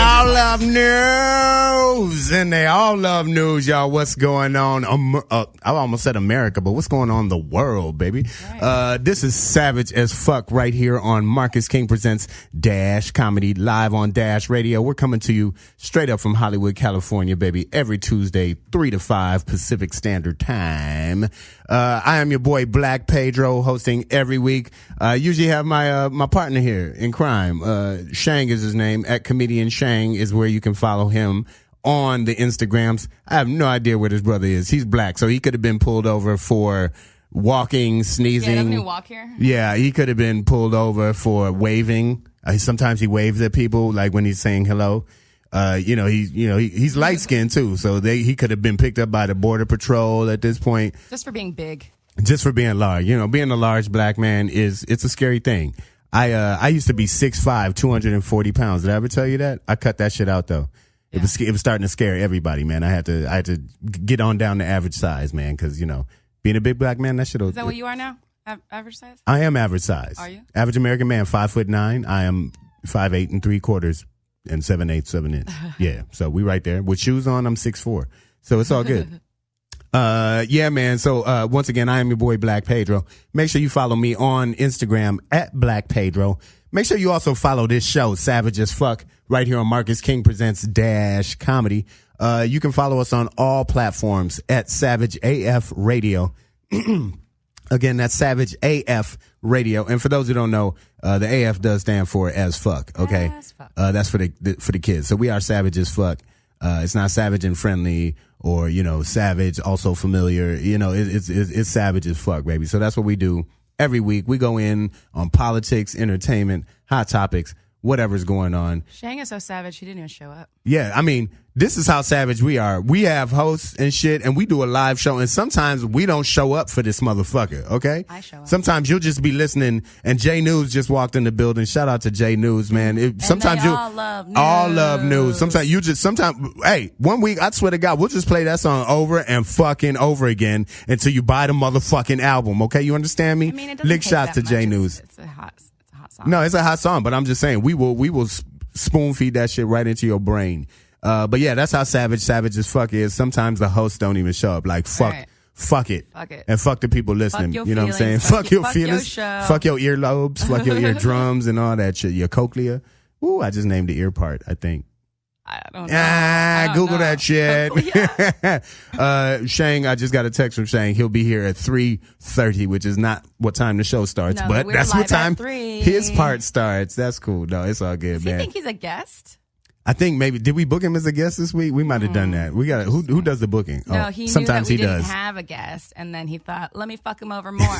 all love news, and they all love news, y'all. What's going on? I almost said America, but what's going on in the world, baby? Right. This is Savage as Fuck right here on Marcus King Presents Dash Comedy live on Dash Radio. We're coming to you straight up from Hollywood, California, baby, every Tuesday, 3 to 5 Pacific Standard Time. I am your boy Black Pedro, hosting every week. Usually have my partner here in crime. Shang is his name. At Comedian Shang is where you can follow him on the Instagrams. I have no idea where this brother is. He's black, so he could have been pulled over for walking, sneezing. Yeah, doesn't he walk here? Yeah, he could have been pulled over for waving. Sometimes he waves at people, like when he's saying hello. He's light skinned too, so he could have been picked up by the Border Patrol at this point. Just for being big. Just for being large. Being a large black man it's a scary thing. I used to be 6'5", 240 pounds. Did I ever tell you that? I cut that shit out though. Yeah. It was starting to scare everybody, man. I had to get on down to average size, man, because being a big black man, that shit. Is that what you are now? Average size? I am average size. Are you? Average American man, 5'9". I am 5'8" and 3/4 and 7/8, 7 inch. Yeah, so we right there. With shoes on, I'm 6'4". So it's all good. Yeah, man. So, once again, I am your boy Black Pedro. Make sure you follow me on Instagram at Black Pedro. Make sure you also follow this show, Savage as Fuck, right here on Marcus King Presents Dash Comedy. You can follow us on all platforms at Savage AF Radio. Again, that's Savage AF Radio. And for those who don't know, the AF does stand for as fuck. Okay. As fuck. That's for the kids. So we are Savage as Fuck. It's not savage and friendly or, savage, also familiar. It's savage as fuck, baby. So that's what we do every week. We go in on politics, entertainment, hot topics, whatever's going on. Shang is so savage, he didn't even show up. Yeah, I mean, this is how savage we are. We have hosts and shit, and we do a live show, and sometimes we don't show up for this motherfucker, okay? I show up. Sometimes you'll just be listening, and Jay News just walked in the building. Shout out to Jay News, man. Sometimes all love news. Sometimes, hey, one week, I swear to God, we'll just play that song over and fucking over again until you buy the motherfucking album, okay? You understand me? I mean, it doesn't Lick take shots that to Jay much. News. It's a hot song. No, it's a hot song, but I'm just saying, we will spoon feed that shit right into your brain. But yeah, that's how savage as fuck is. Sometimes the hosts don't even show up. Like, fuck it. Fuck it. And fuck the people listening. Fuck you know feelings. what I'm saying? Fuck your feelings. Your fuck your earlobes. Fuck your eardrums and all that shit. Your cochlea. Ooh, I just named the ear part, I think. I don't know. Google that shit. Shang, I just got a text from Shang. He'll be here at 3:30, which is not what time the show starts, but that's what time his part starts. That's cool. No, it's all good, man. Do you think he's a guest? I think maybe, did we book him as a guest this week? We might have done that. We got who does the booking? No, he sometimes knew that we he didn't does. have a guest, and then he thought, let me fuck him over more.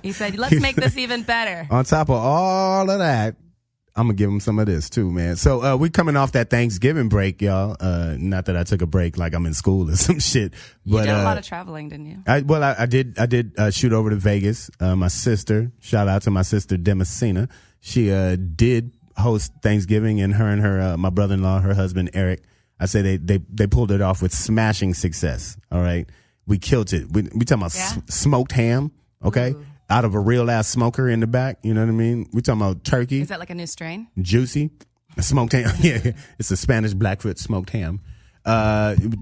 He said, let's make this even better. On top of all of that, I'm gonna give him some of this too, man. So we're coming off that Thanksgiving break, y'all. Not that I took a break like I'm in school or some shit. But, you did a lot of traveling, didn't you? I did shoot over to Vegas. My sister, shout out to my sister Demasina. She did host Thanksgiving, and her my brother-in-law, her husband Eric, I say they pulled it off with smashing success. All right, we killed it. We talking about smoked ham, okay? Ooh. Out of a real ass smoker in the back, you know what I mean? We talking about turkey. Is that like a new strain? Juicy, smoked ham. Yeah, it's a Spanish Blackfoot smoked ham.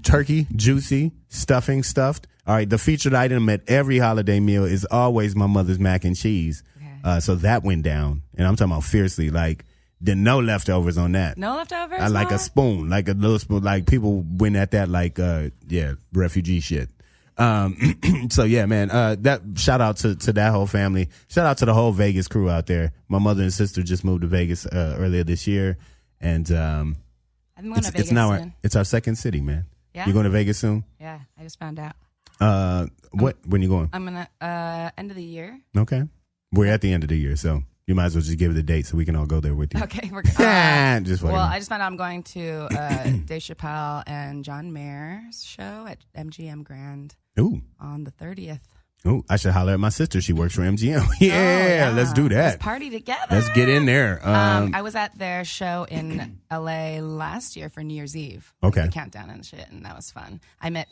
Turkey, juicy, stuffed. All right, the featured item at every holiday meal is always my mother's mac and cheese. Okay. So that went down, and I'm talking about fiercely, like. Then no leftovers on that. No leftovers? I like a spoon, like a little spoon. Like people win at that, like refugee shit. So yeah, man. That shout out to that whole family. Shout out to the whole Vegas crew out there. My mother and sister just moved to Vegas earlier this year, and I'm going to Vegas soon. It's our second city, man. Yeah, you going to Vegas soon? Yeah, I just found out. When you going? I'm gonna end of the year. Okay, we're at the end of the year, so. You might as well just give it a date so we can all go there with you. Okay. I just found out I'm going to Dave Chappelle and John Mayer's show at MGM Grand on the 30th. Ooh, I should holler at my sister. She works for MGM. Yeah, let's do that. Let's party together. Let's get in there. I was at their show in LA last year for New Year's Eve. Okay. The countdown and shit, and that was fun. I met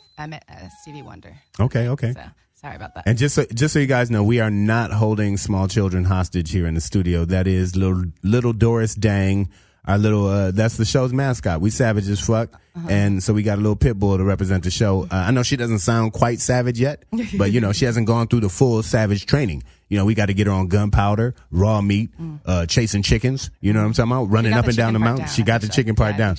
Stevie Wonder. Okay. So, sorry about that. And just so you guys know, we are not holding small children hostage here in the studio. That is little Doris Dang. our little, that's the show's mascot. We savage as fuck. And so we got a little pit bull to represent the show. I know she doesn't sound quite savage yet, but she hasn't gone through the full savage training. We got to get her on gunpowder, raw meat, chasing chickens. You know what I'm talking about? Running up and down the mountain. She got the chicken part down.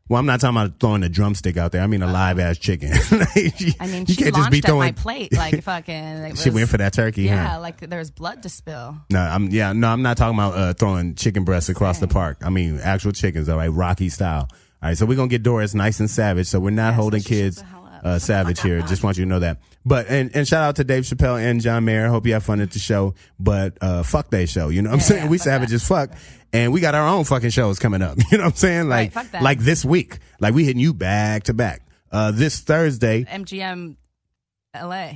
Well, I'm not talking about throwing a drumstick out there. I mean a live ass chicken. She launched at my plate like fucking. She went for that turkey. Yeah, like there was blood to spill. No, I'm not talking about throwing chicken breasts across the park. I mean actual chickens, all right, Rocky style. All right, so we're gonna get Doris nice and savage. So we're not holding kids savage here. Just want you to know that. But and shout out to Dave Chappelle and John Mayer. Hope you have fun at the show. But fuck they show. You know what I'm saying? We savage as fuck. And we got our own fucking shows coming up. You know what I'm saying? Like this week. Like we hitting you back to back. This Thursday. MGM LA.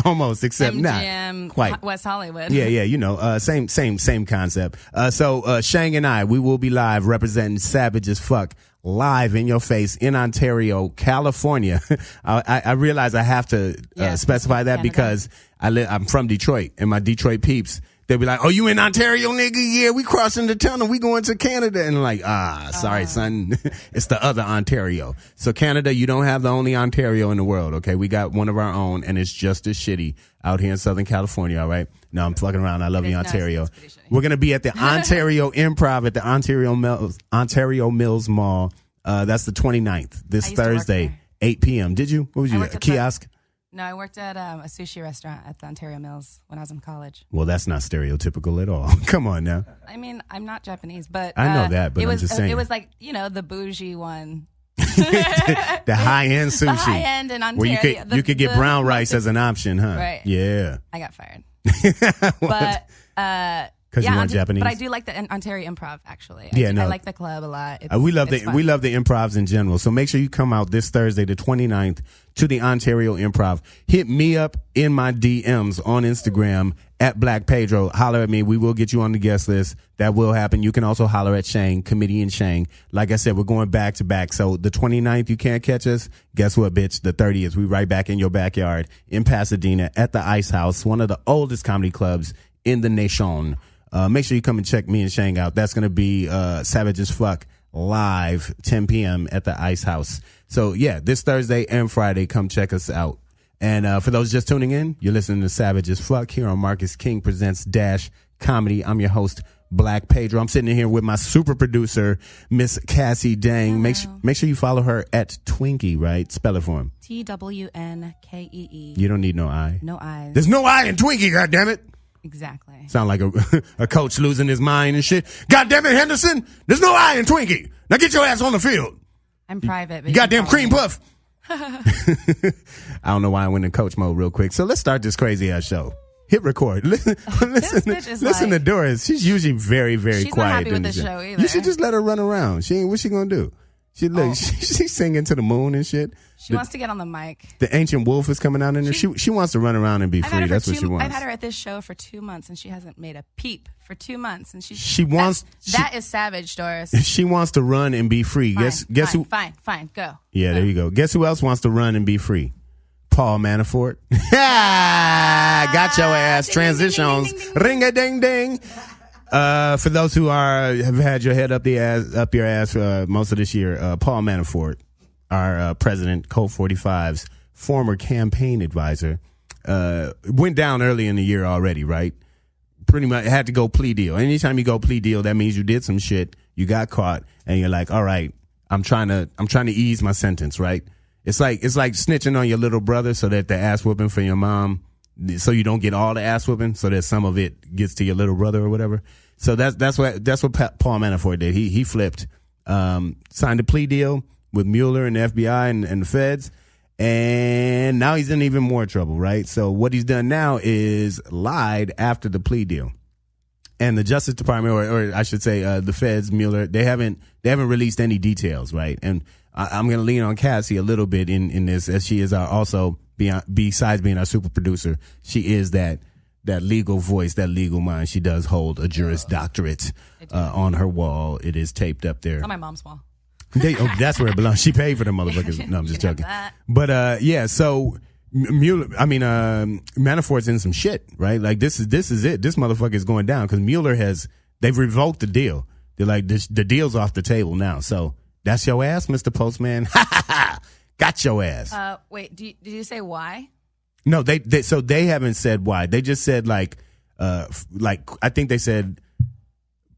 Almost, except MGM, not quite. West Hollywood. Yeah, same concept. So Shang and I, we will be live representing Savage as Fuck live in your face in Ontario, California. I realize I have to specify that because I'm from Detroit, and my Detroit peeps, they'll be like, "Oh, you in Ontario, nigga? Yeah, we crossing the tunnel. We going to Canada." And I'm like, sorry, son. It's the other Ontario. So Canada, you don't have the only Ontario in the world, okay? We got one of our own, and it's just as shitty out here in Southern California, all right? No, I'm fucking around. I love you, Ontario. We're going to be at the Ontario Improv at the Ontario Mills Mall. That's the 29th, this Thursday, 8 p.m. Did you? What was you? A kiosk? No, I worked at a sushi restaurant at the Ontario Mills when I was in college. Well, that's not stereotypical at all. Come on now. I mean, I'm not Japanese, but I know that, but I'm just saying. It was like, the bougie one. The high-end sushi. The high-end in Ontario. Where you could get brown rice as an option, huh? Right. Yeah. I got fired. But because you weren't Japanese. But I do like the Ontario Improv, actually. I like the club a lot. We love the improvs in general. So make sure you come out this Thursday, the 29th, to the Ontario Improv. Hit me up in my DMs on Instagram at Black Pedro. Holler at me. We will get you on the guest list. That will happen. You can also holler at Shang, comedian Shang. Like I said, we're going back to back. So the 29th, you can't catch us. Guess what, bitch? The 30th, we right back in your backyard in Pasadena at the Ice House, one of the oldest comedy clubs in the nation. Make sure you come and check me and Shang out. That's going to be Savage as Fuck live 10 p.m. at the Ice House. So yeah, this Thursday and Friday, come check us out. And for those just tuning in, you're listening to Savage as Fuck here on Marcus King Presents Dash Comedy. I'm your host, Black Pedro. I'm sitting in here with my super producer, Miss Cassie Dang. Make sure you follow her at Twinkie, right? Spell it for him. TWNKEE. You don't need no I. No I's. There's no I in Twinkie, goddammit. Exactly. Sound like a coach losing his mind and shit. God damn it, Henderson. There's no I in Twinkie. Now get your ass on the field. I'm private. You goddamn cream puff. I don't know why I went in coach mode real quick. So let's start this crazy ass show. Hit record. Listen to Doris. She's usually very, very quiet. She's not happy with the show either. You should just let her run around. What's she gonna do? She's singing to the moon and shit. She wants to get on the mic. The ancient wolf is coming out in there. She wants to run around and be free. That's what she wants. I've had her at this show for 2 months and she hasn't made a peep for 2 months. And that is savage, Doris. She wants to run and be free. Guess who? Fine, go. Yeah, there you go. Guess who else wants to run and be free? Paul Manafort. Got your ass. Transitions. Ring a ding ding. For those who have had your head up your ass most of this year, Paul Manafort, our president, Code 45's former campaign advisor, went down early in the year already, right? Pretty much had to go plea deal. Anytime you go plea deal, that means you did some shit, you got caught, and you're like, all right, I'm trying to ease my sentence, right? It's like snitching on your little brother so that the ass whooping for your mom, so you don't get all the ass whooping, so that some of it gets to your little brother or whatever. So that's what Paul Manafort did. He flipped, signed a plea deal with Mueller and the FBI and the feds, and now he's in even more trouble, right? So what he's done now is lied after the plea deal, and the Justice Department, or I should say, the feds, Mueller, they haven't released any details, right? And I'm going to lean on Cassie a little bit in this, as she is besides being our super producer, she is that legal voice, that legal mind. She does hold a Juris Doctorate on her wall. It is taped up there. It's on my mom's wall. That's where it belongs. She paid for the motherfuckers. No, I'm just joking. But yeah, so Manafort's in some shit, right? Like this is it. This motherfucker is going down because they've revoked the deal. They're like, the deal's off the table now. So that's your ass, Mr. Postman. Got your ass. Wait, did you say why? No, they haven't said why. They just said like I think they said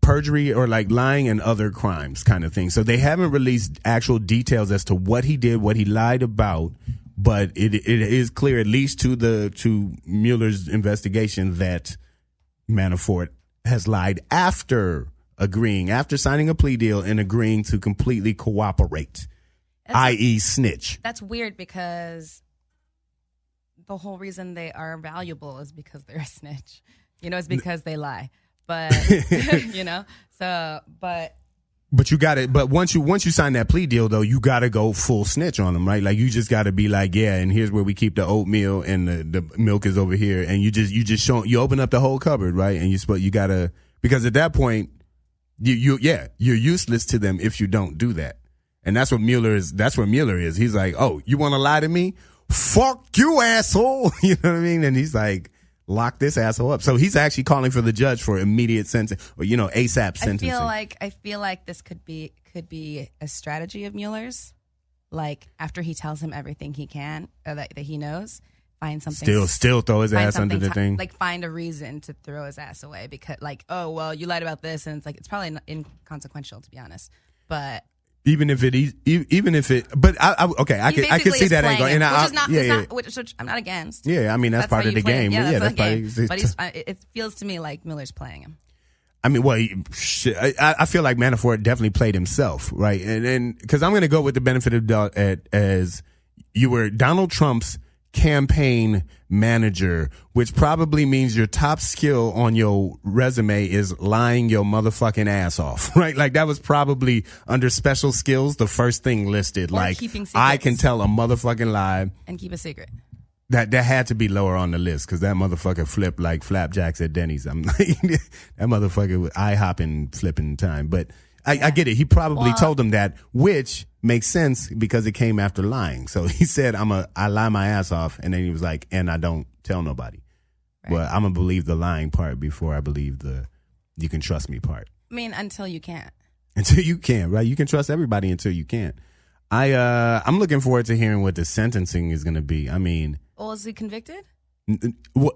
perjury or like lying and other crimes kind of thing. So they haven't released actual details as to what he did, what he lied about. But it is clear, at least to Mueller's investigation, that Manafort has lied after signing a plea deal and agreeing to completely cooperate, i.e. snitch. That's weird because the whole reason they are valuable is because they're a snitch. It's because they lie. But, But you got it. But once you sign that plea deal, though, you got to go full snitch on them, right? Like you just got to be like, yeah, and here's where we keep the oatmeal and the milk is over here, and you open up the whole cupboard, right? And you got to, because at that point, you're useless to them if you don't do that, and that's what Mueller is. That's where Mueller is. He's like, oh, you want to lie to me? Fuck you, asshole. You know what I mean? And he's like, lock this asshole up. So he's actually calling for the judge for immediate sentence, or ASAP sentencing. I feel like this could be a strategy of Mueller's. Like after he tells him everything he can that he knows, find something. Still throw his ass under the thing. Like find a reason to throw his ass away because like, oh well, you lied about this, and it's like it's probably inconsequential to be honest, but. Even if it, but I can see that angle, and which I'm not against. Yeah, I mean that's part of the game. Yeah, that's part. But it feels to me like Mueller's playing him. I mean, well, I feel like Manafort definitely played himself, right? And because I'm going to go with the benefit of the doubt as you were Donald Trump's campaign manager, which probably means your top skill on your resume is lying your motherfucking ass off, right? Like that was probably under special skills the first thing listed. Or like keeping secrets. I can tell a motherfucking lie and keep a secret. That had to be lower on the list because that motherfucker flipped like flapjacks at Denny's. I'm like that motherfucker with eye-hopping flipping time. But I get it. He probably told him that, which makes sense because it came after lying. So he said, I lie my ass off. And then he was like, and I don't tell nobody. Right. But I'm going to believe the lying part before I believe the you can trust me part. I mean, until you can't. Until you can, right? You can trust everybody until you can't. I'm looking forward to hearing what the sentencing is going to be. I mean. Well, is he convicted?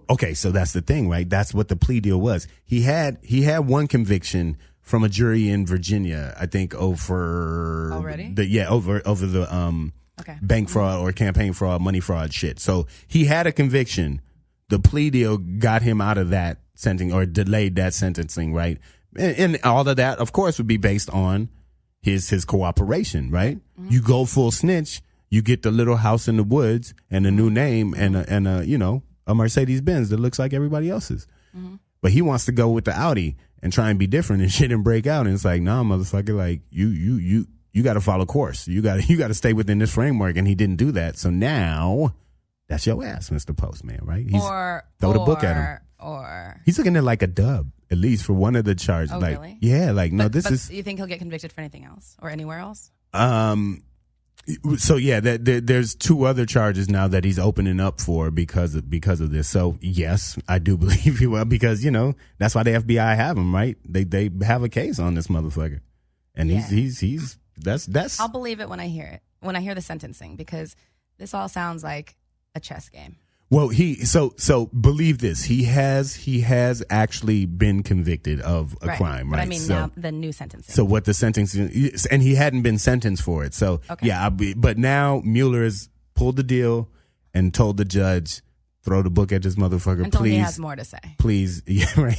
Okay, so that's the thing, right? That's what the plea deal was. He had one conviction from a jury in Virginia, I think, over already over the bank fraud or campaign fraud, money fraud shit. So he had a conviction. The plea deal got him out of that sentencing or delayed that sentencing, right? And all of that, of course, would be based on his cooperation, right? Mm-hmm. You go full snitch, you get the little house in the woods and a new name and a Mercedes Benz that looks like everybody else's. Mm-hmm. But he wants to go with the Audi and try and be different and shit and break out. And it's like, nah, motherfucker, like you got to follow course. You got to stay within this framework. And he didn't do that. So now that's your ass, Mr. Postman, right? Throw the book at him. Or he's looking at like a dub, at least for one of the charges. Oh, like, really? Yeah, like no, but is. You think he'll get convicted for anything else or anywhere else? So yeah, there's two other charges now that he's opening up for because of this. So yes, I do believe he will because that's why the FBI have him, right? They have a case on this motherfucker, and he's that's. I'll believe it when I hear it, when I hear the sentencing, because this all sounds like a chess game. Well, so believe this. He has actually been convicted of a crime, right? But I mean, now the new sentencing. So what the sentencing, and he hadn't been sentenced for it. So but now Mueller has pulled the deal and told the judge, throw the book at this motherfucker, until please. He has more to say. Please, yeah, right.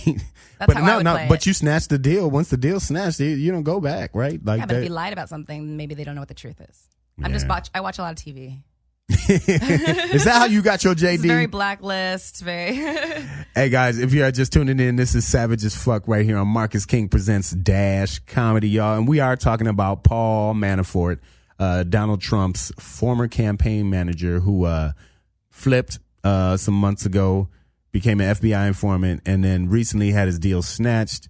That's how I would play but it. You snatch the deal. Once the deal's snatched, you don't go back, right? Like but if he lied about something, maybe they don't know what the truth is. I watch a lot of TV. Is that how you got your JD? It's very Blacklist, very. Hey guys, if you are just tuning in, this is Savage as Fuck right here on Marcus King Presents Dash Comedy, y'all, and we are talking about Paul Manafort, Donald Trump's former campaign manager, who flipped some months ago, became an FBI informant, and then recently had his deal snatched.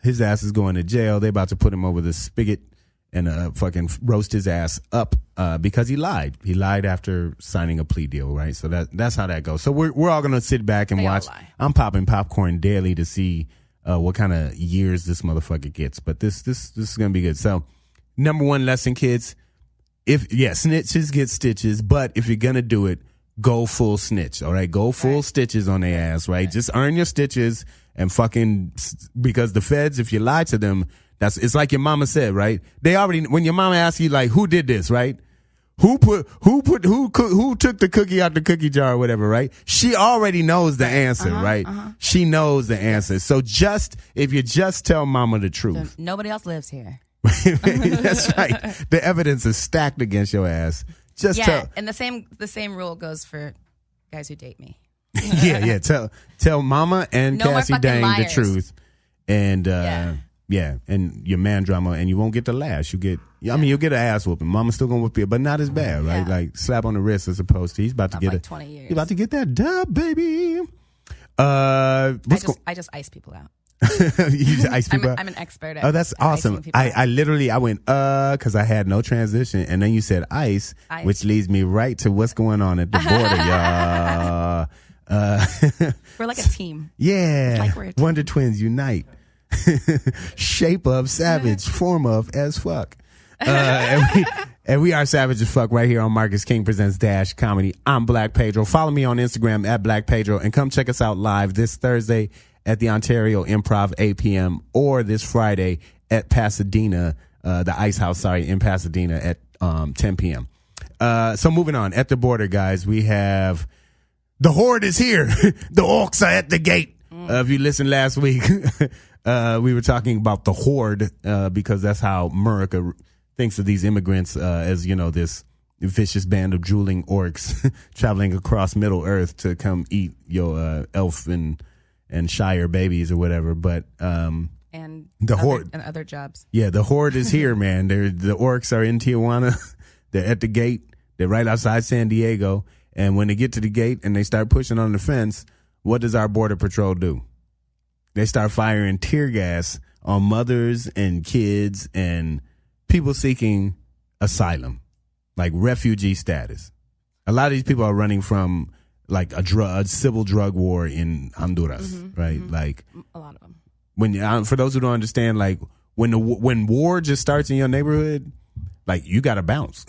His ass is going to jail. They about to put him over the spigot and fucking roast his ass up because he lied. He lied after signing a plea deal, right? So that's how that goes. So we're all gonna sit back and watch. I'm popping popcorn daily to see what kind of years this motherfucker gets. But this is gonna be good. So, number one lesson, kids: snitches get stitches, but if you're gonna do it, go full snitch. All right, go full stitches on their ass. Right, just earn your stitches and fucking, because the feds, if you lie to them, it's like your mama said. Right, they already, when your mama asks you like, who did this, right? Who took the cookie out the cookie jar or whatever, right? She already knows the answer, right? She knows the answer. So if you just tell mama the truth. So nobody else lives here. That's right. The evidence is stacked against your ass. And the same rule goes for guys who date me. Yeah. Tell mama and No more Cassie fucking Dang liars. the truth. And and your man drama, and you won't get the lash. You'll get an ass whooping. Mama's still gonna whoop you, but not as bad, right? Like slap on the wrist as opposed to he's about to get 20 years. He's about to get that dub, baby. I just ice people out. You just ice people out? I'm an expert at that's awesome. I literally went because I had no transition, and then you said ice, which leads me right to what's going on at the border, y'all. We're like a team. Yeah, like we're a team. Wonder Twins unite. Shape of savage, form of as fuck. And we are savage as fuck right here on Marcus King Presents Dash Comedy. I'm Black Pedro. Follow me on Instagram at Black Pedro, and come check us out live this Thursday at the Ontario Improv 8 p.m. or this Friday at Pasadena, the Ice House, in Pasadena at 10 p.m. So moving on, at the border, guys, we have the horde is here. The orcs are at the gate. If you listened last week, we were talking about the horde because that's how America thinks of these immigrants as, this vicious band of drooling orcs traveling across Middle Earth to come eat your elf and Shire babies or whatever. But and the horde and other jobs. Yeah, the horde is here, man. The orcs are in Tijuana. They're at the gate. They're right outside San Diego. And when they get to the gate and they start pushing on the fence, what does our border patrol do? They start firing tear gas on mothers and kids and people seeking asylum, like refugee status. A lot of these people are running from like a civil drug war in Honduras, right? Like a lot of them. When for those who don't understand, like when war just starts in your neighborhood, like you got to bounce.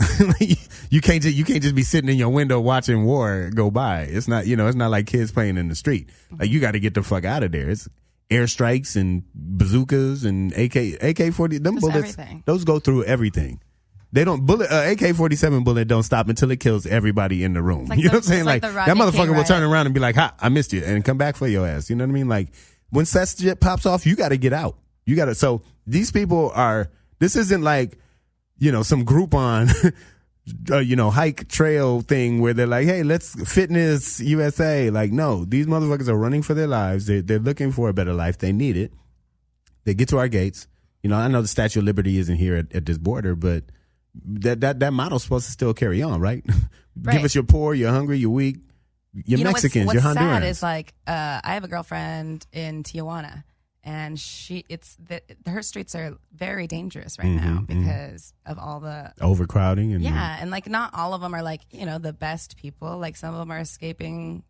you can't just be sitting in your window watching war go by. It's not it's not like kids playing in the street. Like you got to get the fuck out of there. It's airstrikes and bazookas and AK-40. Them bullets, everything. Those go through everything. They don't AK-47 bullet don't stop until it kills everybody in the room. Like you know what I'm saying? Like that motherfucker will turn around and be like, "Ha, I missed you," and come back for your ass. You know what I mean? Like when that shit pops off, you got to get out. You got to. So these people are. This isn't like some Groupon, hike trail thing where they're like, hey, let's fitness USA. Like, no, these motherfuckers are running for their lives. They're looking for a better life. They need it. They get to our gates. I know the Statue of Liberty isn't here at this border, but that model's supposed to still carry on, right? Right. Give us your poor, you're hungry, you're weak, you're Mexicans, you're Hondurans. What's sad is like, I have a girlfriend in Tijuana. And her streets are very dangerous right now because of all the overcrowding and like not all of them are like the best people. Like some of them are escaping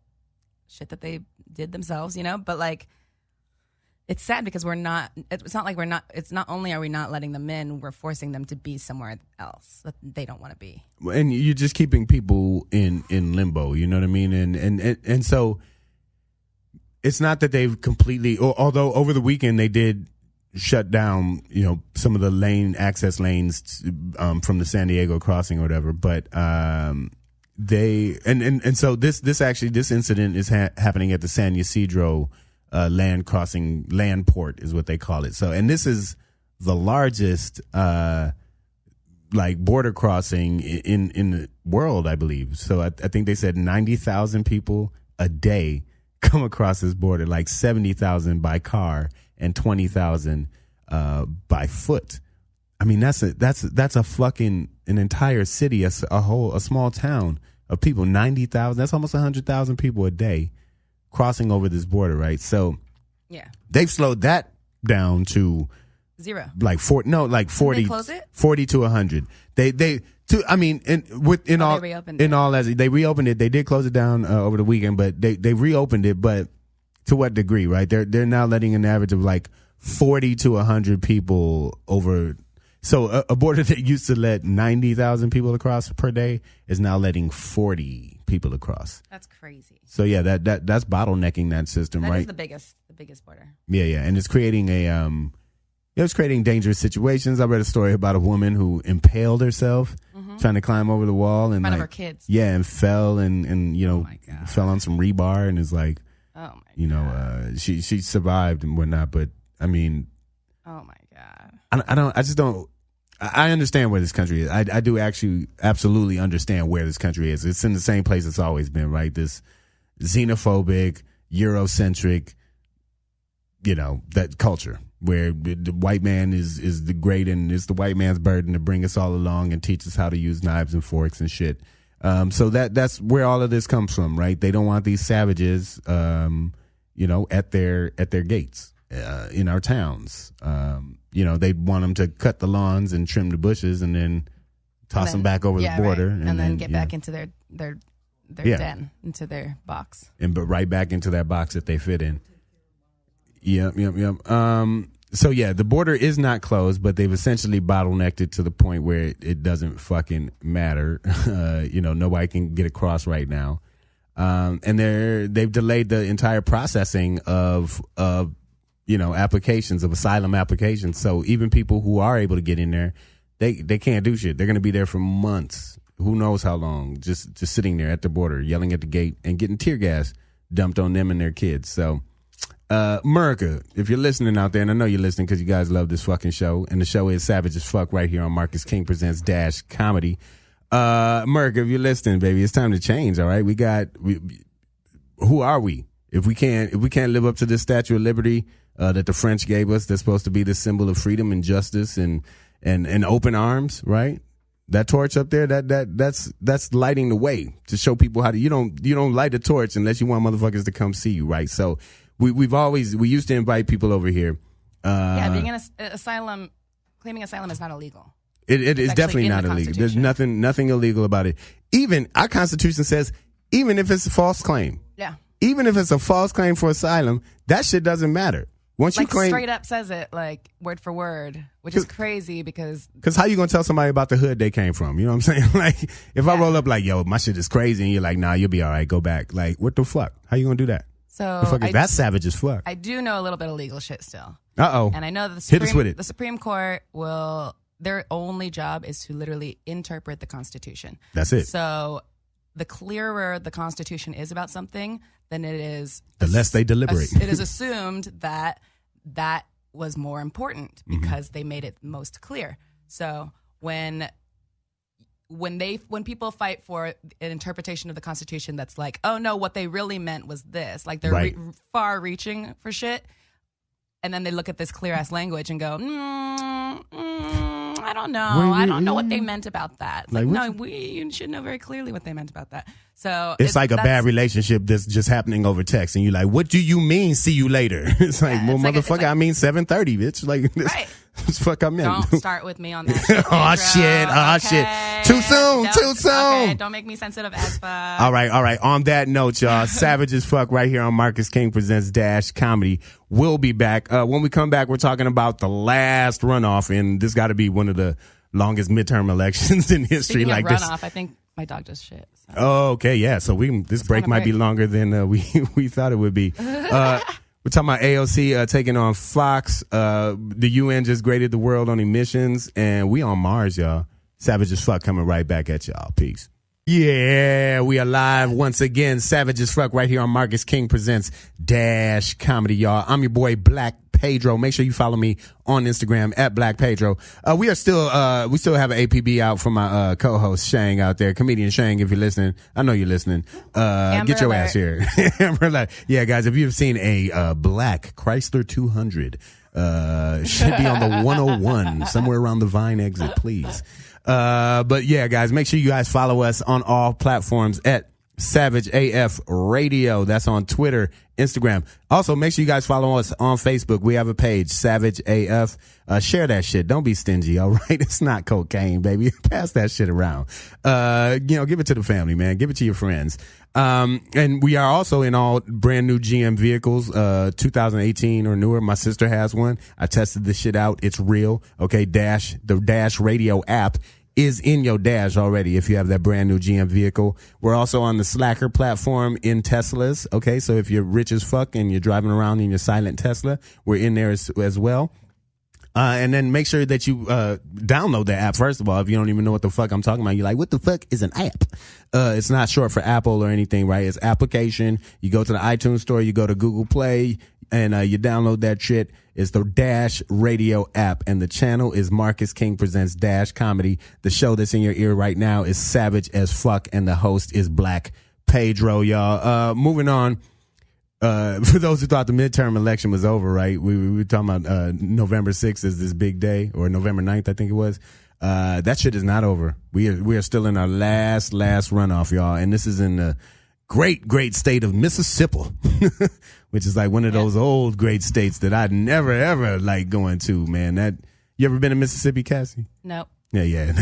shit that they did themselves, but like it's sad because it's not only are we not letting them in, we're forcing them to be somewhere else that they don't want to be. And you're just keeping people in limbo. You know what I mean? And so. It's not that they've completely, although over the weekend they did shut down, some of the access lanes from the San Diego crossing or whatever. But they and so this incident is happening at the San Ysidro land port is what they call it. So, and this is the largest border crossing in the world, I believe. So I think they said 90,000 people a day come across this border, like 70,000 by car and 20,000 by foot. I mean, that's a fucking an entire city, a small town of people. 90,000. That's almost 100,000 people a day crossing over this border, right? So, yeah, they've slowed that down to 0. Like 40. No, like 40. Did they close it? 40 to 100. They reopened it. They did close it down over the weekend, but they reopened it. But To what degree, right? They're now letting an average of like 40 to 100 people over. So a border that used to let 90,000 people across per day is now letting 40 people across. That's crazy. So yeah, that's bottlenecking that system, That right? is the biggest border. Yeah, and it's creating it's creating dangerous situations. I read a story about a woman who impaled herself trying to climb over the wall and in front like, of her kids. Yeah, and fell and you know fell on some rebar and is like, she survived and whatnot. But I mean, oh my god, I understand where this country is. I do actually absolutely understand where this country is. It's in the same place it's always been, right? This xenophobic, Eurocentric, that culture where the white man is the great and it's the white man's burden to bring us all along and teach us how to use knives and forks and shit. So that's where all of this comes from, right? They don't want these savages, at their gates, in our towns. They want them to cut the lawns and trim the bushes and then toss them back over the border. Right. And then get back into their den, into their box. But right back into that box that they fit in. Yep. So yeah, the border is not closed, but they've essentially bottlenecked it to the point where it doesn't fucking matter. Nobody can get across right now. And they've delayed the entire processing of applications, of asylum applications. So even people who are able to get in there, they can't do shit. They're going to be there for months. Who knows how long, just sitting there at the border, yelling at the gate and getting tear gas dumped on them and their kids. So, America, if you're listening out there, and I know you're listening because you guys love this fucking show, and the show is Savage as Fuck right here on Marcus King Presents Dash Comedy. America, if you're listening, baby, it's time to change. All right. Who are we? If we can't live up to this Statue of Liberty, that the French gave us, that's supposed to be the symbol of freedom and justice and open arms, right? That torch up there, that's lighting the way to show people how to. You don't light a torch unless you want motherfuckers to come see you, right? So we used to invite people over here. Being in asylum, claiming asylum is not illegal. It is definitely not illegal. There's nothing illegal about it. Even our Constitution says, even if it's a false claim. Yeah. Even if it's a false claim for asylum, that shit doesn't matter. Once you claim, straight up says it like word for word, which is crazy because how you gonna tell somebody about the hood they came from? You know what I'm saying? Like if I roll up like, yo, my shit is crazy, and you're like, nah, you'll be all right, go back. Like what the fuck? How you gonna do that? So the fuck is that's savage as fuck. I do know a little bit of legal shit still. And I know that the Supreme Court their only job is to literally interpret the Constitution. That's it. So the clearer the Constitution is about something, then it is the less they deliberate. It is assumed that was more important because they made it most clear. So when people fight for an interpretation of the Constitution that's like, oh no, what they really meant was this, like they're far reaching for shit, and then they look at this clear ass language and go, I don't know. I don't know what they meant about that. It's like no, you should know very clearly what they meant about that. So it's like a bad relationship that's just happening over text, and you're like, "What do you mean? See you later?" It's like, well, motherfucker, I mean 7:30, bitch. Like, this fuck I'm in. Don't start with me on that. Shit, shit. Too soon. Okay, don't make me sensitive as fuck. All right. On that note, y'all, Savage as Fuck right here on Marcus King Presents Dash Comedy. We'll be back. When we come back, we're talking about the last runoff, and this got to be one of the longest midterm elections in history. Speaking like of runoff, I think my dog just shit. So. Oh, okay, yeah. So this break might be longer than we thought it would be. We're talking about AOC taking on Fox. The UN just graded the world on emissions, and we on Mars, y'all. Savage as Fuck coming right back at y'all. Peace. Yeah, we are live once again. Savage as Fuck right here on Marcus King Presents Dash Comedy, y'all. I'm your boy Black Pedro. Make sure you follow me on Instagram at Black Pedro. We still have an APB out for my co-host Shang out there, comedian Shang. If you're listening, I know you're listening. Get your ass here. Yeah, guys, if you've seen a black Chrysler 200, should be on the 101 somewhere around the Vine exit, please. But yeah, guys, make sure you guys follow us on all platforms at Savage AF Radio. That's on Twitter, Instagram. Also, make sure you guys follow us on Facebook. We have a page, Savage AF. Share that shit. Don't be stingy, all right? It's not cocaine, baby. Pass that shit around. Give it to the family, man. Give it to your friends. And we are also in all brand new GM vehicles, 2018 or newer. My sister has one. I tested this shit out. It's real. Okay. The Dash Radio app is in your dash already if you have that brand new GM vehicle. We're also on the Slacker platform in Teslas. Okay, so if you're rich as fuck and you're driving around in your silent Tesla, we're in there as well. And then make sure that you download the app, first of all. If you don't even know what the fuck I'm talking about, you're like, what the fuck is an app? It's not short for Apple or anything, right? It's application. You go to the iTunes store, you go to Google Play, and you download that shit. It's the Dash Radio app, and the channel is Marcus King Presents Dash Comedy. The show that's in your ear right now is Savage as Fuck, and the host is Black Pedro, y'all. Moving on. For those who thought the midterm election was over, right? We were talking about November 6th is this big day, or November 9th, I think it was. That shit is not over. We are still in our last runoff, y'all, and this is in the great state of Mississippi, which is like one of those old great states that I'd never ever like going to, man. You ever been to Mississippi, Cassie? Nope. Yeah.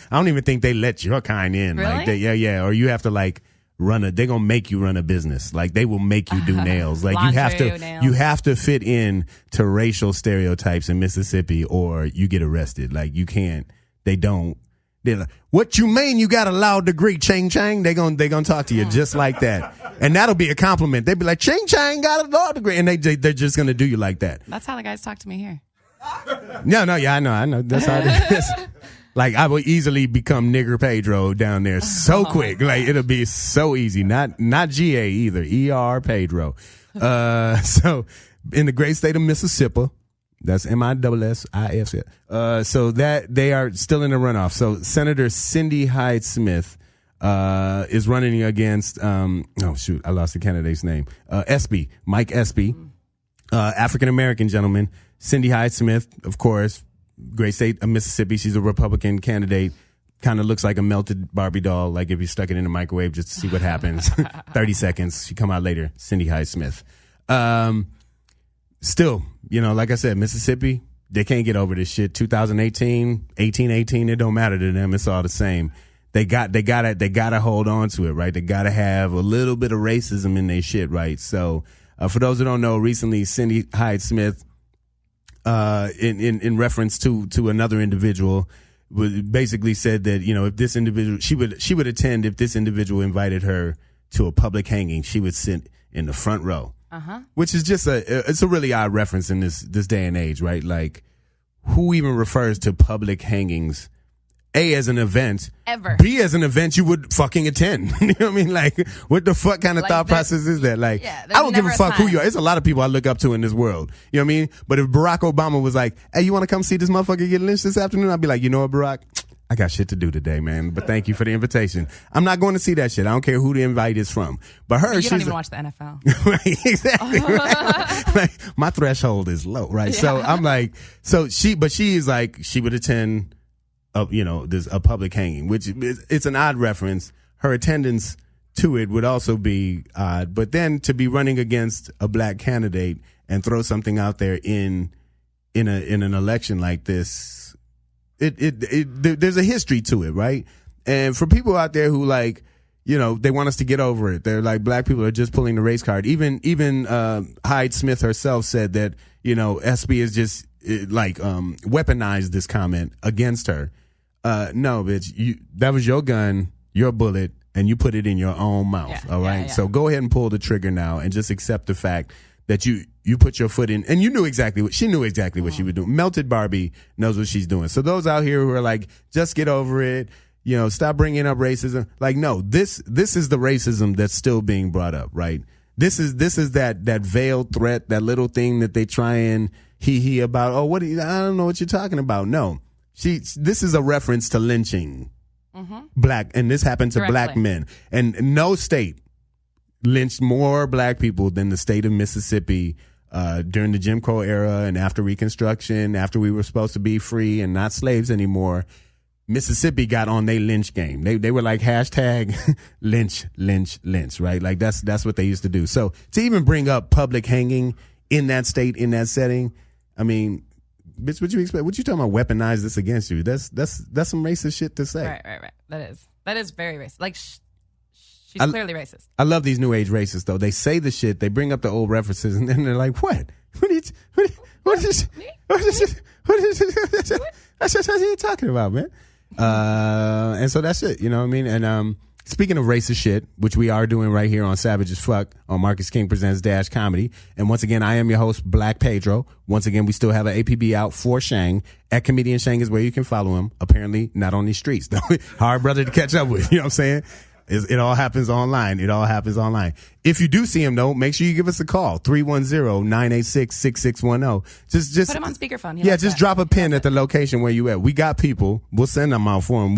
I don't even think they let your kind in. Really? Like or you have to like they're gonna make you run a business. Like they will make you do nails. Like you have to fit in to racial stereotypes in Mississippi or you get arrested. Like you can't, they don't. They're like, what you mean you got a law degree, Ching Chang? They're gonna talk to you just like that. And that'll be a compliment. They'll be like, Ching Chang got a law degree. And they're just gonna do you like that. That's how the guys talk to me here. I know. That's how it is. Like I will easily become Nigger Pedro down there so quick. Like it'll be so easy. Not GA either. ER Pedro. So in the great state of Mississippi, that's MISSIF. So that they are still in the runoff. So Senator Cindy Hyde-Smith is running against I lost the candidate's name. Espy, Mike Espy, African American gentleman. Cindy Hyde-Smith, of course. Great state of Mississippi. She's a Republican candidate. Kind of looks like a melted Barbie doll. Like if you stuck it in the microwave just to see what happens. 30 seconds. She come out later. Cindy Hyde-Smith. Still, like I said, Mississippi, they can't get over this shit. 2018, 18, it don't matter to them. It's all the same. They gotta hold on to it, right? They gotta have a little bit of racism in their shit, right? So, for those who don't know, recently Cindy Hyde-Smith, in reference to another individual, basically said that if this individual, she would attend if this individual invited her to a public hanging. She would sit in the front row, which is just it's a really odd reference in this day and age, right? Like, who even refers to public hangings? A, as an event. Ever. B, as an event you would fucking attend. You know what I mean? Like, what the fuck kind of thought process is that? Like, I don't give a fuck who you are. There's a lot of people I look up to in this world. You know what I mean? But if Barack Obama was like, hey, you want to come see this motherfucker get lynched this afternoon? I'd be like, you know what, Barack? I got shit to do today, man. But thank you for the invitation. I'm not going to see that shit. I don't care who the invite is from. But her, you don't even watch the NFL. Right, exactly. Right? Like, my threshold is low, right? Yeah. So I'm like, she is like, she would attend there's a public hanging, which it's an odd reference. Her attendance to it would also be odd, but then to be running against a black candidate and throw something out there in an election like this, there's a history to it, right? And for people out there who like, they want us to get over it. They're like, black people are just pulling the race card. Even Hyde-Smith herself said that, Espy is just weaponized this comment against her. No, bitch, that was your gun, your bullet, and you put it in your own mouth. Yeah, all right. Yeah. So go ahead and pull the trigger now and just accept the fact that you put your foot in, and she knew exactly what she was doing. Melted Barbie knows what she's doing. So those out here who are like, just get over it, stop bringing up racism. Like, no, this is the racism that's still being brought up, right? This is that veiled threat, that little thing that they try and hee about. Oh, I don't know what you're talking about. No. This is a reference to lynching black, and this happened to black men. And no state lynched more black people than the state of Mississippi during the Jim Crow era and after Reconstruction, after we were supposed to be free and not slaves anymore. Mississippi got on their lynch game. They were like hashtag lynch, lynch, lynch, right? Like that's what they used to do. So to even bring up public hanging in that state, in that setting, I mean, bitch, what you expect? What you talking about? Weaponize this against you? That's some racist shit to say. Right. That is very racist. Like she's clearly racist. I love these new age racists though. They say the shit, they bring up the old references, and then they're like, "What? What is this? What are you talking about, man?" And so that's it. You know what I mean? And speaking of racist shit, which we are doing right here on Savage as Fuck on Marcus King Presents Dash Comedy. And once again, I am your host, Black Pedro. Once again, we still have an APB out for Shang. At Comedian Shang is where you can follow him. Apparently not on these streets, though. Hard brother to catch up with. You know what I'm saying? It all happens online. If you do see him, though, make sure you give us a call. 310-986-6610. Just put him on speakerphone. Just drop a pin at the location where you at. We got people. We'll send them out for him.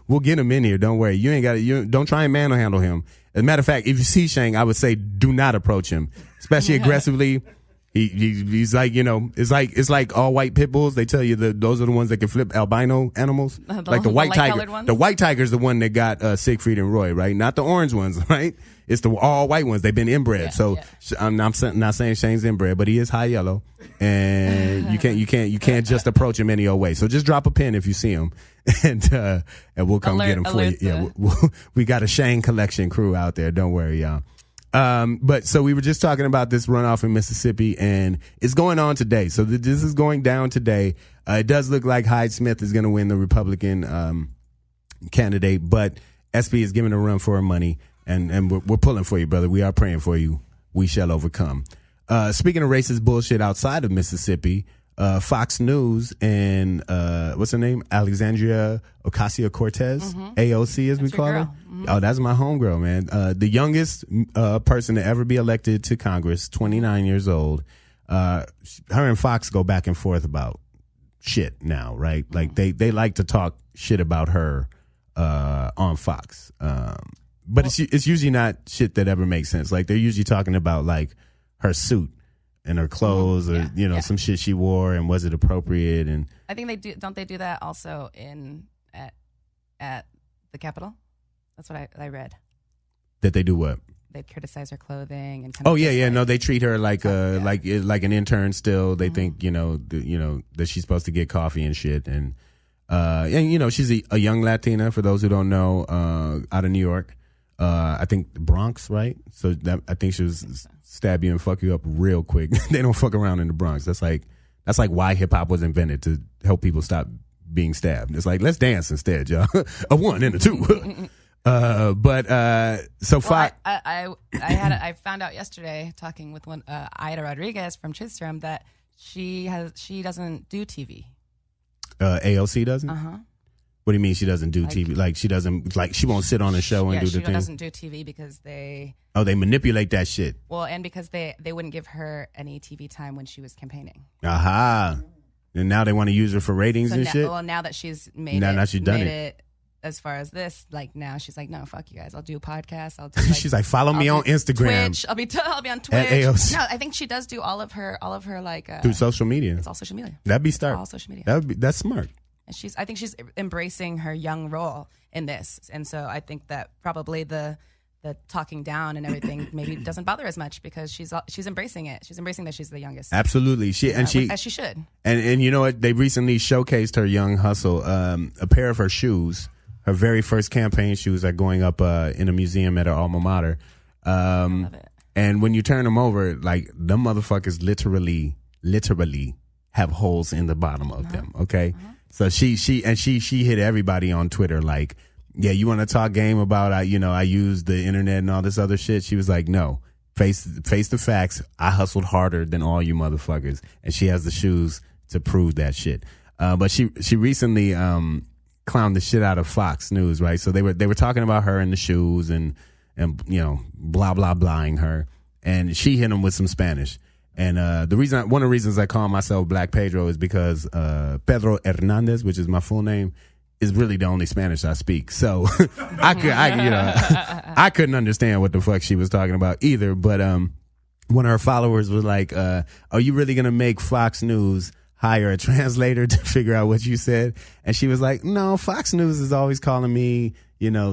We'll get him in here. Don't worry. You ain't got to. Don't try and manhandle him. As a matter of fact, if you see Shang, I would say do not approach him, especially aggressively. He's like, you know, it's like all white pit bulls. They tell you those are the ones that can flip albino animals. Like the white tiger. The white tiger's the one that got Siegfried and Roy, right? Not the orange ones, right? It's the all white ones. They've been inbred. Yeah. I'm not saying Shane's inbred, but he is high yellow, and you can't just approach him any old way. So just drop a pin if you see him, and we'll come get him for you. Yeah, we got a Shane collection crew out there. Don't worry, y'all. But so we were just talking about this runoff in Mississippi, and it's going on today. So this is going down today. It does look like Hyde Smith is going to win the Republican candidate, but SB is giving a run for her money, and we're pulling for you, brother. We are praying for you. We shall overcome. Speaking of racist bullshit outside of Mississippi, Fox News and what's her name? Alexandria Ocasio-Cortez, AOC as we call her. Oh, that's my homegirl, man. The youngest person to ever be elected to Congress, 29 years old. Her and Fox go back and forth about shit now, right? Like they like to talk shit about her on Fox. But it's usually not shit that ever makes sense. Like they're usually talking about like her suit and her clothes, or some shit she wore, and was it appropriate? And I think they do. Don't they do that also at the Capitol? That's what I read. That they do what? They criticize her clothing and. No, they treat her like like an intern still. They think that she's supposed to get coffee and shit, and she's a young Latina. For those who don't know, out of New York. I think the Bronx, right? So I think she was stab you and fuck you up real quick. They don't fuck around in the Bronx. That's like why hip hop was invented, to help people stop being stabbed. It's like, let's dance instead, y'all. A 1 and a 2. I found out yesterday talking with one Ida Rodriguez from Chisholm that she doesn't do TV. AOC doesn't? What do you mean she doesn't do TV? Like she doesn't, like she won't sit on a show and do the thing? She doesn't do TV because they... Oh, they manipulate that shit. Well, and because they wouldn't give her any TV time when she was campaigning. Aha. And now they want to use her for ratings and shit? Well, now that she's made it as far as this, like now she's like, no, fuck you guys. I'll do podcasts. I'll do she's like, follow me on Instagram. Twitch. I'll be on Twitch. At AOC. No, I think she does do all of her like... through social media. It's all social media. That'd be smart. All social media. That's smart. And I think she's embracing her young role in this, and so I think that probably the talking down and everything maybe doesn't bother as much because she's embracing it. She's embracing that she's the youngest. Absolutely, as she should. And you know what? They recently showcased her young hustle. A pair of her shoes, her very first campaign shoes, are going up in a museum at her alma mater. I love it. And when you turn them over, like them motherfuckers literally have holes in the bottom of them. Okay. So she hit everybody on Twitter like, yeah, you want to talk game about I used the internet and all this other shit? She was like, no, face the facts. I hustled harder than all you motherfuckers, and she has the shoes to prove that shit. But she recently clowned the shit out of Fox News, right? So they were talking about her and the shoes and blah blah blahing her, and she hit them with some Spanish. And one of the reasons I call myself Black Pedro is because Pedro Hernandez, which is my full name, is really the only Spanish I speak. So I couldn't understand what the fuck she was talking about either. But one of her followers was like, "Are you really gonna make Fox News hire a translator to figure out what you said. And she was like, no, Fox News is always calling me,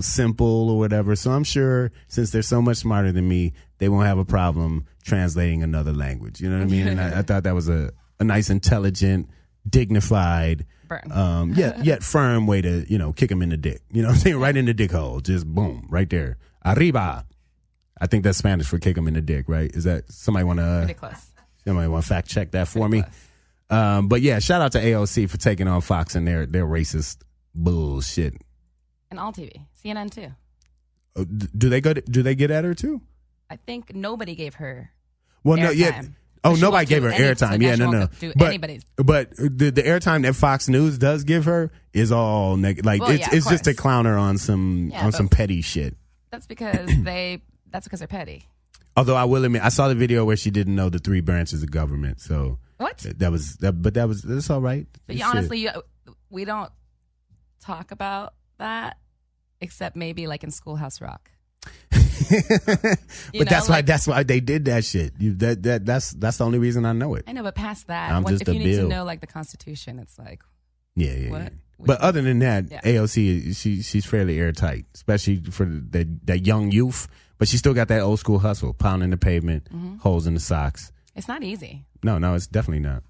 simple or whatever. So I'm sure since they're so much smarter than me, they won't have a problem translating another language. You know what I mean? And I thought that was a nice, intelligent, dignified, yet firm way to, kick him in the dick. You know what I'm saying? Right in the dick hole. Just boom, right there. Arriba. I think that's Spanish for kick him in the dick, right? Is that somebody want to fact check that for me? But yeah, shout out to AOC for taking on Fox and their racist bullshit. And all TV, CNN too. Do they get at her too? I think nobody gave her. Well, no, yeah. Oh, nobody gave her airtime. Yeah, no. But the airtime that Fox News does give her is all negative. Like it's just to clown her on some petty shit. That's because they're petty. Although I will admit, I saw the video where she didn't know the 3 branches of government. So what? That's all right. But honestly, we don't talk about that except maybe like in Schoolhouse Rock. But that's why they did that shit. That's the only reason I know it. I know, but past that, if you need to know like the Constitution, it's like what? But other than that, AOC she's fairly airtight, especially for that young youth. But she still got that old school hustle, pounding the pavement, holes in the socks. It's not easy. No, it's definitely not.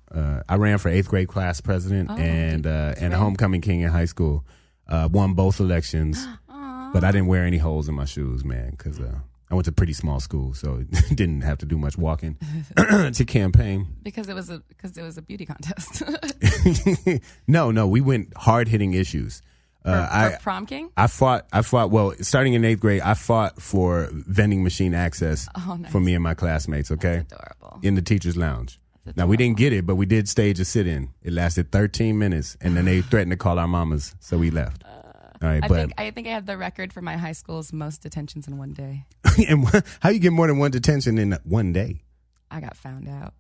I ran for 8th grade class president and a homecoming king in high school. Won both elections. But I didn't wear any holes in my shoes, man, because I went to a pretty small school, so didn't have to do much walking to campaign. Because it was a beauty contest. No, we went hard hitting issues. For prom king? I fought. Well, starting in 8th grade, I fought for vending machine access for me and my classmates. Okay, that's adorable. In the teachers' lounge. Now we didn't get it, but we did stage a sit-in. It lasted 13 minutes, and then they threatened to call our mamas, so we left. All right, I think I have the record for my high school's most detentions in one day. And how you get more than one detention in one day? I got found out.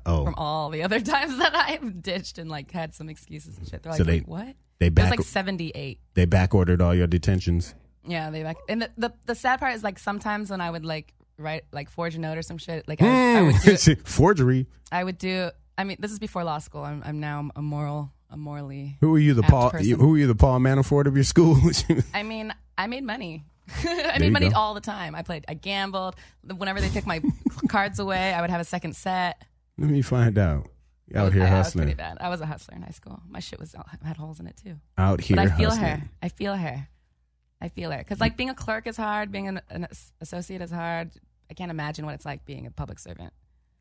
Oh, from all the other times that I've ditched and like had some excuses and shit. They're like, so what? It was like 78. They back ordered all your detentions. Yeah, and the sad part is like sometimes when I would like write like forge a note or some shit, like I would do forgery. I would do. I mean, this is before law school. I'm now a morally. Who are you, the Paul? Who are you, the Paul Manafort of your school? I mean, I made money. I made money all the time. I gambled. Whenever they took my cards away, I would have a second set. Let me find out. Out here hustling. I was pretty bad. I was a hustler in high school. My shit had holes in it too. Out here but I feel hustling. her. I feel her. Because like being a clerk is hard. Being an associate is hard. I can't imagine what it's like being a public servant.